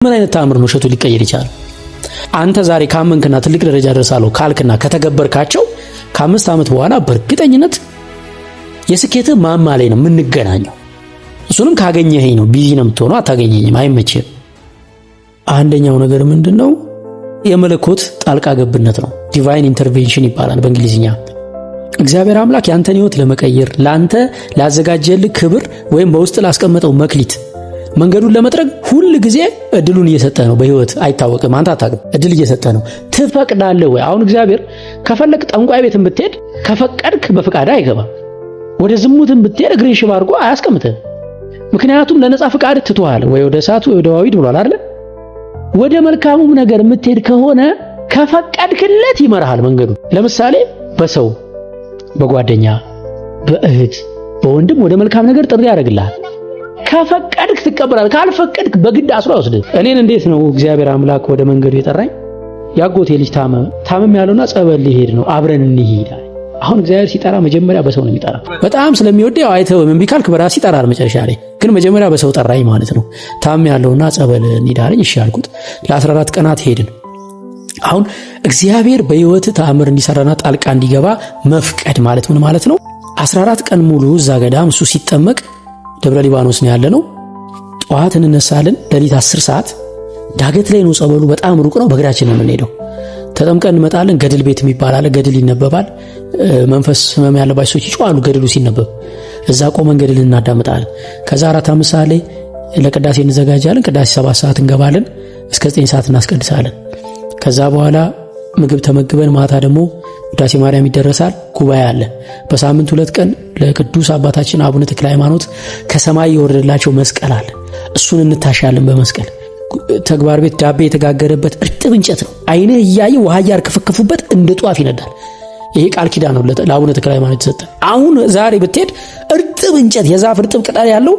ምን አይነት ተአምር ነው እሸቱ ሊቀየር ይችላል? አንተ ዛሬ ካመንክና ትልቅ ደረጃ ደርሳለሁ ካልክና ከተገበርካቸው ከ5 ዓመት በኋላ በእርግጠኝነት የስኬት ማማ ላይ ነው የምንገናኘው። እሱንም ካገኘኸኝ ነው ቢዚ ነው የምትሆነው፣ አታገኘኝም፣ አይመችም። አንደኛው ነገር ምንድነው? የመለኮት ጣልቃ ገብነት ነው። ዲቫይን ኢንተርቬንሽን ይባላል በእንግሊዝኛ። እግዚአብሔር አምላክ ያንተን ህይወት ለመቀየር ላንተ ላዘጋጀልህ ክብር ወይም በውስጥ ላስቀመጠው መክሊት መንገዱን ለመጥረግ ሁሉ ጊዜ እድሉን እየሰጠ ነው። በህይወት አይታወቅም፣ አንተ አታውቅም። እድል እየሰጠ ነው። ትፈቅዳለህ ወይ? አሁን እግዚአብሔር ከፈለክ ጠንቋይ ቤትን ብትሄድ ከፈቀድክ በፍቃድ አይገባም። ወደ ዝሙትን ብትሄድ እግሬን ሽባ አድርጎ አያስቀምጥም። ምክንያቱም ለነጻ ፍቃድ ትተዋል። ወይ ወደ እሳቱ ወይ ወደ ዋዊድ ብሏል አይደል? ወደ መልካሙም ነገር የምትሄድ ከሆነ ከፈቀድክለት ይመራሃል መንገዱ። ለምሳሌ በሰው በጓደኛ በእህት በወንድም ወደ መልካም ነገር ጥሪ ያደርግልሃል። ከፈቀድክ ትቀበላለህ፣ ካልፈቀድክ በግድ አስሮ አይወስድም። እኔን እንዴት ነው እግዚአብሔር አምላክ ወደ መንገዱ የጠራኝ? ያጎቴ ልጅ ታመም ያለውና ጸበል ሊሄድ ነው፣ አብረን እንሂድ። አሁን እግዚአብሔር ሲጠራ መጀመሪያ በሰው ነው የሚጠራ። በጣም ስለሚወደው አይተውም። እምቢ ካልክ በራስ ይጠራል። መጨረሻ ላይ ግን መጀመሪያ በሰው ጠራኝ ማለት ነው። ታመም ያለውና ጸበል እንሂድ አለኝ። እሺ አልኩት። ለ14 ቀናት ሄድን። አሁን እግዚአብሔር በህይወት ተአምር እንዲሰራና ጣልቃ እንዲገባ መፍቀድ ማለት ምን ማለት ነው? 14 ቀን ሙሉ እዛ ገዳም እሱ ሲጠመቅ ደብረ ሊባኖስ ነው ያለነው። ጧት እንነሳለን፣ ሌሊት 10 ሰዓት ዳገት ላይ ነው ጸበሉ፣ በጣም ሩቅ ነው። በእግራችን ነው የምንሄደው። ተጠምቀን እንመጣለን። ገድል ቤት የሚባል አለ። ገድል ይነበባል። መንፈስ ህመም ያለባቸው ሰዎች ይጮሃሉ ገድሉ ሲነበብ። እዛ ቆመን ገድል እናዳምጣለን። ከዛ 4-5 ሰዓት ላይ ለቅዳሴ እንዘጋጃለን። ቅዳሴ 7 ሰዓት እንገባለን። እስከ 9 ሰዓት እናስቀድሳለን። ከዛ በኋላ ምግብ ተመግበን ማታ ደግሞ ውዳሴ ማርያም ይደረሳል። ጉባኤ አለ። በሳምንት 2 ቀን ለቅዱስ አባታችን አቡነ ተክለ ሃይማኖት ከሰማይ የወረደላቸው መስቀል አለ። እሱን እንታሻለን በመስቀል። ተግባር ቤት ዳቤ የተጋገረበት እርጥብ እንጨት ነው። አይነ እያየ ውሃ ያርከፈከፉበት እንደ ጧፍ ይነዳል። ይሄ ቃል ኪዳን ነው ለአቡነ ተክለ ሃይማኖት ተሰጠ። አሁን ዛሬ ብትሄድ እርጥብ እንጨት የዛፍ እርጥብ ቅጠል ያለው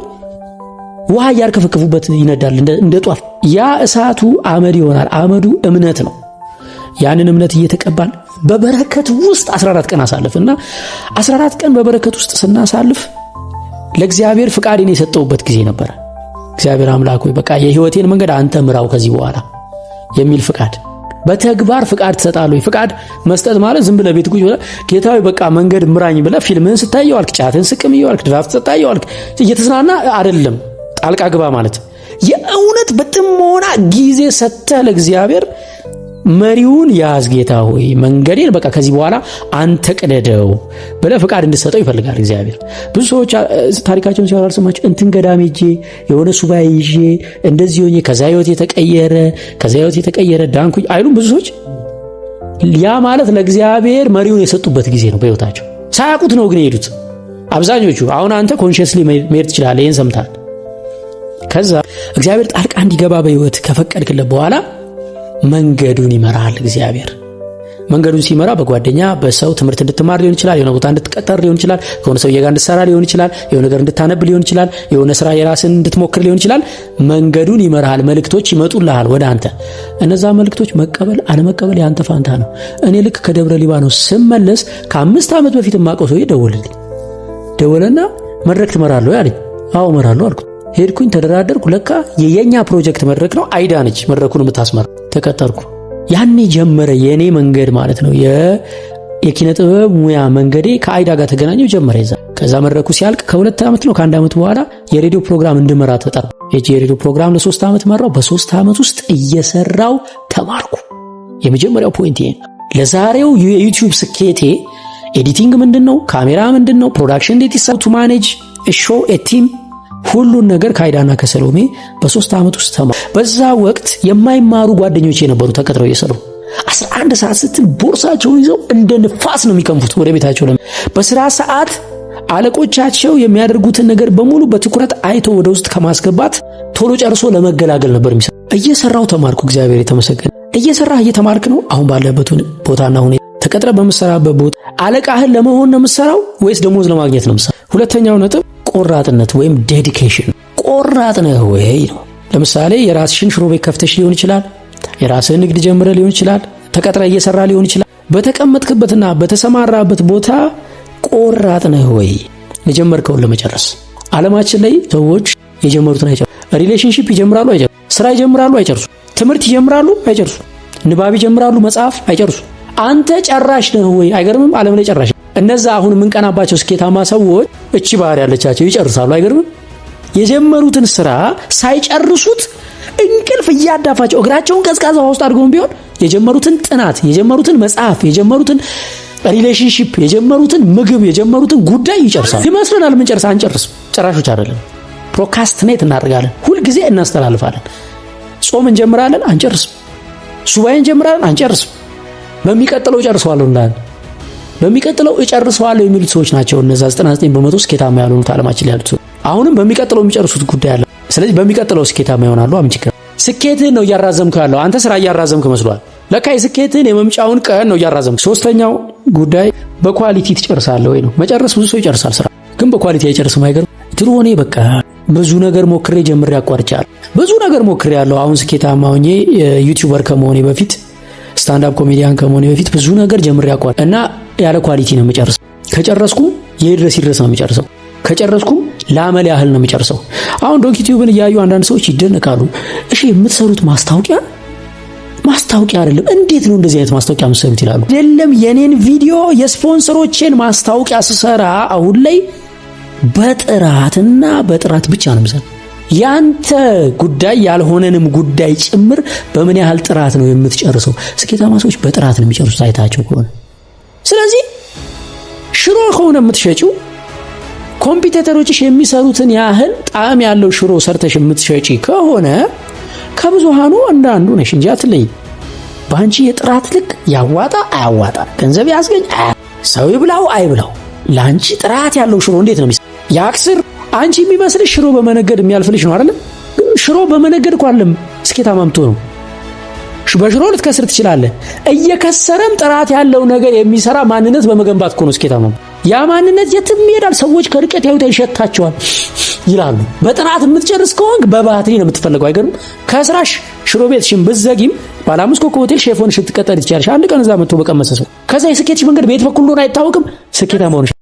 ውሃ ያርከፈከፉበት ይነዳል እንደ ጧፍ። ያ እሳቱ አመድ ይሆናል። አመዱ እምነት ነው። ያንን እምነት እየተቀባን በበረከት ውስጥ 14 ቀን አሳልፍና 14 ቀን በበረከት ውስጥ ስናሳልፍ ለእግዚአብሔር ፍቃድን የሰጠውበት ጊዜ ነበር። እግዚአብሔር አምላክ ሆይ በቃ የህይወቴን መንገድ አንተ ምራው ከዚህ በኋላ የሚል ፍቃድ። በተግባር ፍቃድ ትሰጣለህ። ፍቃድ መስጠት ማለት ዝም ብለህ ቤት ቁጭ ብለህ ጌታ ሆይ በቃ መንገድ ምራኝ ብለህ ፊልምህን ስታየው አልክ፣ ጫትን ስቅም ይዋልክ፣ ድራፍት ስታየው አልክ እየተዝናና አይደለም። ጣልቃ ግባ ማለት የእውነት በጥሞና ጊዜ ሰጥተህ ለእግዚአብሔር መሪውን ያዝ። ጌታ ሆይ መንገዴን በቃ ከዚህ በኋላ አንተ ቅደደው ብለህ ፍቃድ እንድትሰጠው ይፈልጋል እግዚአብሔር። ብዙ ሰዎች ታሪካቸውን ሲያወሩ ሰማችሁ። እንትን ገዳም ሄጄ የሆነ ሱባኤ ይዤ እንደዚህ ሆኜ ከዛ ህይወት የተቀየረ ዳንኩኝ አይሉም ብዙ ሰዎች። ያ ማለት ለእግዚአብሔር መሪውን የሰጡበት ጊዜ ነው በህይወታቸው። ሳያውቁት ነው ግን የሄዱት አብዛኞቹ። አሁን አንተ ኮንሺየስሊ መሄድ ትችላለህ፣ ይሄን ሰምታል። ከዛ እግዚአብሔር ጣልቃ እንዲገባ በህይወት ከፈቀድክለት በኋላ መንገዱን ይመራል እግዚአብሔር። መንገዱን ሲመራ በጓደኛ በሰው ትምህርት እንድትማር ሊሆን ይችላል፣ የሆነ ቦታ እንድትቀጠር ሊሆን ይችላል፣ ከሆነ ሰው ጋር እንድትሰራ ሊሆን ይችላል፣ የሆነ ነገር እንድታነብ ሊሆን ይችላል፣ የሆነ ስራ የራስን እንድትሞክር ሊሆን ይችላል። መንገዱን ይመራል። መልእክቶች ይመጡልሃል ወደ አንተ። እነዛ መልእክቶች መቀበል አለመቀበል ያንተ ፋንታ ነው። እኔ ልክ ከደብረ ሊባኖስ ስመለስ ከ5 ዓመት በፊት የማውቀው ሰው ደወለና መድረክ ትመራለህ ያለኝ። አዎ እመራለሁ አልኩት። ሄድኩኝ፣ ተደራደርኩ። ለካ የኛ ፕሮጀክት መድረክ ነው። አይዳ ነች መድረኩን የምታስመራ። ተቀጠርኩ። ያኔ ጀመረ የኔ መንገድ ማለት ነው። የኪነ ጥበብ ሙያ መንገዴ ከአይዳ ጋር ተገናኘው ጀመረ ይዛ። ከዛ መድረኩ ሲያልቅ ከ2 ዓመት ነው ከ1 ዓመት በኋላ የሬዲዮ ፕሮግራም እንድመራ ተጠራሁ። የሬዲዮ ፕሮግራም ለ3 ዓመት መራው። በ3 ዓመት ውስጥ እየሰራው ተማርኩ። የመጀመሪያው ፖይንት ይሄ። ለዛሬው የዩቲዩብ ስኬቴ ኤዲቲንግ ምንድነው፣ ካሜራ ምንድነው፣ ፕሮዳክሽን እንዴት ይሰራል፣ ቱ ማኔጅ ሾው ቲም፣ ሁሉን ነገር ካይዳና ከሰሎሜ በ3 ዓመት ውስጥ ተማሩ። በዛ ወቅት የማይማሩ ጓደኞቼ የነበሩ ተቀጥረው እየሰሩ 11 ሰዓት ስትል ቦርሳቸውን ይዘው እንደ ንፋስ ነው የሚከንፉት ወደ ቤታቸው። በስራ ሰዓት አለቆቻቸው የሚያደርጉትን ነገር በሙሉ በትኩረት አይተው ወደ ውስጥ ከማስገባት ቶሎ ጨርሶ ለመገላገል ነበር የሚሰራው። እየሰራው ተማርኩ። እግዚአብሔር የተመሰገነ። እየሰራህ እየተማርክ ነው። አሁን ባለበት ቦታና ሁኔታ ተቀጥረ በመሰራበት ቦታ አለቃህን ለመሆን ነው የምትሰራው ወይስ ደሞዝ ለማግኘት ነው የምትሰራው? ሁለተኛው ነጥብ ቆራጥነት ወይም ዴዲኬሽን። ቆራጥ ነህ ወይ ነው። ለምሳሌ የራስሽን ሽሮ ቤት ከፍተሽ ሊሆን ይችላል፣ የራስህን ንግድ ጀምረህ ሊሆን ይችላል፣ ተቀጥረ እየሰራ ሊሆን ይችላል። በተቀመጥክበትና በተሰማራበት ቦታ ቆራጥ ነህ ወይ የጀመርከውን ለመጨረስ? ዓለማችን ላይ ሰዎች የጀመሩትን አይጨርሱም። ሪሌሽንሺፕ ይጀምራሉ አይጨርሱም። ስራ ይጀምራሉ አይጨርሱ፣ ትምህርት ይጀምራሉ አይጨርሱ፣ ንባብ ይጀምራሉ መጽሐፍ አይጨርሱ። አንተ ጨራሽ ነህ ወይ? አይገርምም? ዓለም ላይ ጨራሽ እነዛ አሁን የምንቀናባቸው ስኬታማ ሰዎች እቺ ባህሪ ያለቻቸው ይጨርሳሉ። አይገርምም? የጀመሩትን ስራ ሳይጨርሱት እንቅልፍ እያዳፋቸው እግራቸውን ቀዝቃዛ ውስጥ አድርገውም ቢሆን የጀመሩትን ጥናት፣ የጀመሩትን መጽሐፍ፣ የጀመሩትን ሪሌሽንሺፕ፣ የጀመሩትን ምግብ፣ የጀመሩትን ጉዳይ ይጨርሳሉ። ይመስለናል ምን ጨርሳ አንጨርስም። ጨራሾች አይደለም። ፕሮካስትኔት እናደርጋለን፣ ሁልጊዜ እናስተላልፋለን። ጾም እንጀምራለን አንጨርስም፣ ሱባኤ እንጀምራለን አንጨርስም። በሚቀጥለው ጨርሰዋለሁ እንዳል በሚቀጥለው እጨርሰዋለሁ የሚሉት ሰዎች ናቸው እነዛ 99% ስኬታማ ያልሆኑት ዓለማችን ላይ ያሉት። አሁንም በሚቀጥለው የሚጨርሱት ጉዳይ አለ። ስለዚህ በሚቀጥለው ስኬታማ ይሆናሉ። አምጭከ ስኬትህን ነው እያራዘምከው ያለው። አንተ ስራ እያራዘምክ መስሏል። ለካ የስኬትህን የመምጫውን ቀን ነው እያራዘምክ። ሶስተኛው ጉዳይ በኳሊቲ ትጨርሳለህ ወይ ነው። መጨረስ ብዙ ሰው ይጨርሳል ስራ፣ ግን በኳሊቲ አይጨርስም። አይገርም? ድሮ እኔ በቃ ብዙ ነገር ሞክሬ ጀምሬ አቋርጫለሁ። ብዙ ነገር ሞክሬ ያለው አሁን ስኬታማ ሆኜ ዩቲዩበር ከመሆኔ በፊት ስታንድ አፕ ኮሜዲያን ከመሆኔ በፊት ብዙ ነገር ጀምሬ አቋርጫለሁ እና ያለ ኳሊቲ ነው የምጨርሰው። ከጨረስኩም የድረስ ነው የምጨርሰው። ከጨረስኩም ለአመል ያህል ነው የምጨርሰው። አሁን ዶንኪ ቲዩብን እያዩ አንዳንድ ሰዎች ይደነቃሉ። እሺ የምትሰሩት ማስታወቂያ አይደለም፣ እንዴት ነው እንደዚህ አይነት ማስታወቂያ የምትሰሩት ይላሉ። አይደለም የኔን ቪዲዮ የስፖንሰሮችን ማስታወቂያ ስሰራ አሁን ላይ በጥራት ብቻ ነው የምሰራው። ያንተ ጉዳይ ያልሆነንም ጉዳይ ጭምር በምን ያህል ጥራት ነው የምትጨርሰው? ስኬታማ ሰዎች በጥራት ነው የሚጨርሱት አይታቸው ከሆነ። ስለዚህ ሽሮ ከሆነ የምትሸጪው ኮምፒውተሮችሽ የሚሰሩትን ያህል ጣዕም ያለው ሽሮ ሰርተሽ የምትሸጪ ከሆነ ከብዙሃኑ አንዳንዱ ነሽ እንጂ አትለይ። በአንቺ የጥራት ልክ ያዋጣ አያዋጣ፣ ገንዘብ ያስገኝ ሰው ይብላው አይብላው፣ ለአንቺ ጥራት ያለው ሽሮ እንዴት ነው ያክስር? አንቺ የሚመስልሽ ሽሮ በመነገድ የሚያልፍልሽ ነው አይደል? ሽሮ በመነገድ እኮ አይደለም ስኬታማ የምትሆነው። በሽሮ ልትከስር ትችላለህ። እየከሰረም ጥራት ያለው ነገር የሚሰራ ማንነት በመገንባት እኮ ነው ስኬታማ። ያ ማንነት የትም ይሄዳል። ሰዎች ከርቀት ያዩት ይሸታቸዋል ይላሉ። በጥራት የምትጨርስ ከሆንክ በባትሪ ነው የምትፈልገው። አይገርም? ከስራሽ ሽሮ ቤትሽን ብትዘጊም ባለ 5 ኮከብ ሆቴል ሼፍ ሆነሽ ልትቀጠሪ ትችያለሽ። አንድ ቀን እዛ መጥቶ በቀመሰ ሰው ከዛ የስኬትሽ መንገድ በየት በኩል እንደሆነ አይታወቅም። ስኬታማ ሆነሽ